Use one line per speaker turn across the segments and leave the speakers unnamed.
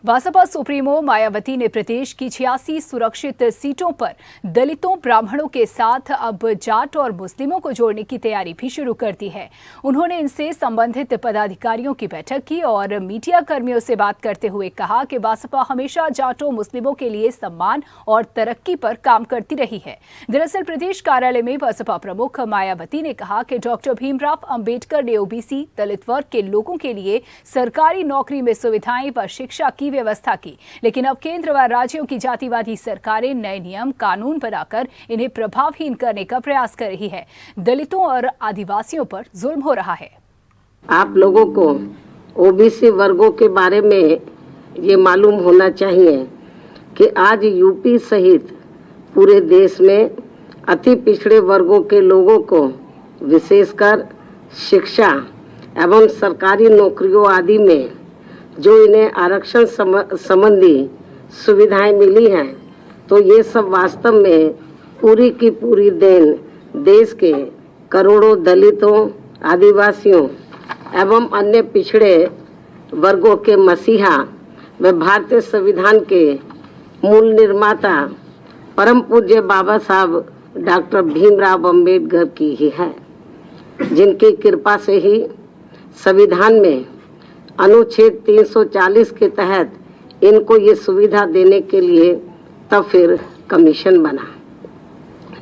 Baspa supremo Mayawati ने प्रदेश की 86 सुरक्षित सीटों पर दलितों, ब्राह्मणों के साथ अब जाट और मुस्लिमों को जोड़ने की तैयारी भी शुरू कर दी है। उन्होंने इनसे संबंधित पदाधिकारियों की बैठक की और मीडिया कर्मियों से बात करते हुए कहा कि बसपा हमेशा जाटों, मुस्लिमों के लिए सम्मान और तरक्की पर काम करती रही है। दरअसल प्रदेश कार्यालय में बसपा प्रमुख मायावती ने कहा कि डॉक्टर भीमराव अंबेडकर ने ओबीसी दलित वर्ग के लोगों के लिए सरकारी नौकरी में सुविधाएं व शिक्षा की व्यवस्था की, लेकिन अब केंद्र व राज्यों की जातिवादी सरकारें नए नियम कानून बनाकर इन्हें प्रभावहीन करने का प्रयास कर रही है। दलितों और आदिवासियों पर जुल्म हो रहा है।
आप लोगों को ओबीसी वर्गों के बारे में ये मालूम होना चाहिए कि आज यूपी सहित पूरे देश में अति पिछड़े वर्गों के लोगों को विशेषकर शिक्षा एवं सरकारी नौकरियों आदि में जो इन्हें आरक्षण संबंधी सुविधाएं मिली हैं, तो ये सब वास्तव में पूरी की पूरी देन देश के करोड़ों दलितों, आदिवासियों एवं अन्य पिछड़े वर्गों के मसीहा व भारतीय संविधान के मूल निर्माता परम पूज्य बाबा साहब डॉक्टर भीमराव अंबेडकर की ही है, जिनकी कृपा से ही संविधान में अनुच्छेद 340 के तहत इनको ये सुविधा देने के लिए तब फिर कमीशन बना।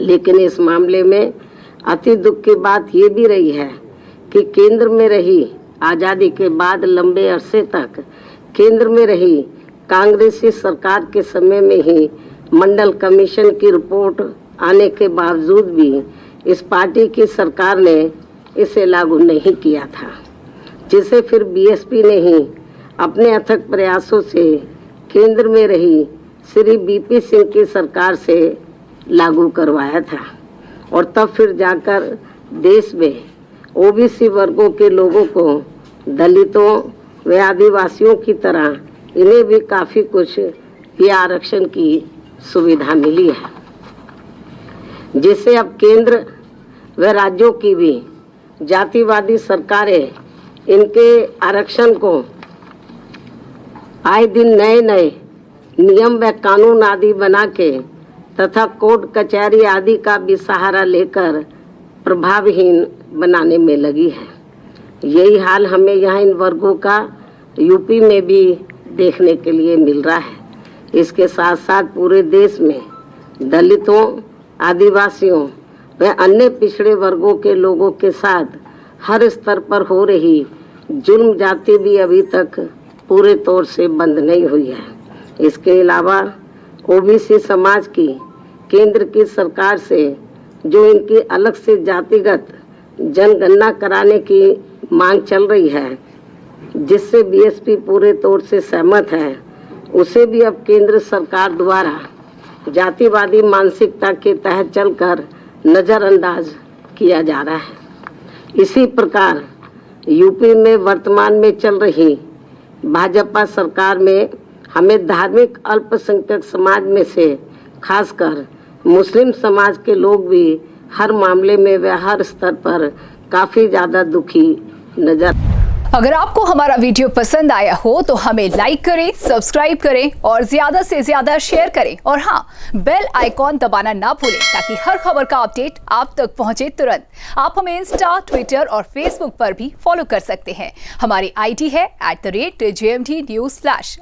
लेकिन इस मामले में अति दुख की बात ये भी रही है कि केंद्र में रही आज़ादी के बाद लंबे अरसे तक केंद्र में रही कांग्रेसी सरकार के समय में ही मंडल कमीशन की रिपोर्ट आने के बावजूद भी इस पार्टी की सरकार ने इसे लागू नहीं किया था, जिसे फिर बीएसपी ने ही अपने अथक प्रयासों से केंद्र में रही श्री बीपी सिंह की सरकार से लागू करवाया था। और तब फिर जाकर देश में ओबीसी वर्गों के लोगों को दलितों व आदिवासियों की तरह इन्हें भी काफ़ी कुछ ये आरक्षण की सुविधा मिली है, जिससे अब केंद्र व राज्यों की भी जातिवादी सरकारें इनके आरक्षण को आए दिन नए नए नियम व कानून आदि बना के तथा कोर्ट कचहरी आदि का भी सहारा लेकर प्रभावहीन बनाने में लगी है। यही हाल हमें यहाँ इन वर्गों का यूपी में भी देखने के लिए मिल रहा है। इसके साथ साथ पूरे देश में दलितों, आदिवासियों व अन्य पिछड़े वर्गों के लोगों के साथ हर स्तर पर हो रही जुल्म जाति भी अभी तक पूरे तौर से बंद नहीं हुई है। इसके अलावा ओबीसी समाज की केंद्र की सरकार से जो इनकी अलग से जातिगत जनगणना कराने की मांग चल रही है, जिससे बीएसपी पूरे तौर से सहमत है, उसे भी अब केंद्र सरकार द्वारा जातिवादी मानसिकता के तहत चलकर नज़रअंदाज किया जा रहा है। इसी प्रकार यूपी में वर्तमान में चल रही भाजपा सरकार में हमें धार्मिक अल्पसंख्यक समाज में से खासकर मुस्लिम समाज के लोग भी हर मामले में व हर स्तर पर काफ़ी ज़्यादा दुखी नजर।
अगर आपको हमारा वीडियो पसंद आया हो तो हमें लाइक करें, सब्सक्राइब करें और ज्यादा से ज्यादा शेयर करें। और हाँ, बेल आइकॉन दबाना ना भूलें ताकि हर खबर का अपडेट आप तक पहुंचे तुरंत। आप हमें इंस्टा, ट्विटर और फेसबुक पर भी फॉलो कर सकते हैं। हमारी आईडी है @JMT News।